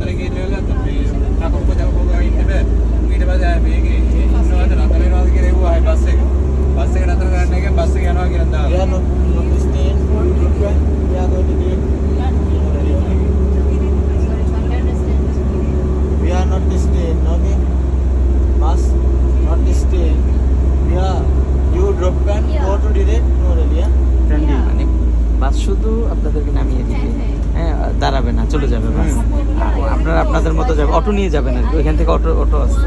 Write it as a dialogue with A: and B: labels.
A: lagi lelah tapi aku pun jauh pun ini deh. Ini baca begini. Ini ada natar ini ada kira gua hai bus ke natar kan nih kan bus ke anu kira anda.
B: Ya no stay ya go to the we are not staying okay bus not staying yeah you drop can go to direct no really yeah
C: মানে বাস শুধু আপনাদেরকে নামিয়ে দিবে, হ্যাঁ দাঁড়াবে না, চলে যাবে বাস। আপনারা আপনাদের মতো যাবে, অটো নিয়ে যাবেন আর কি, ওইখান থেকে অটো আছে।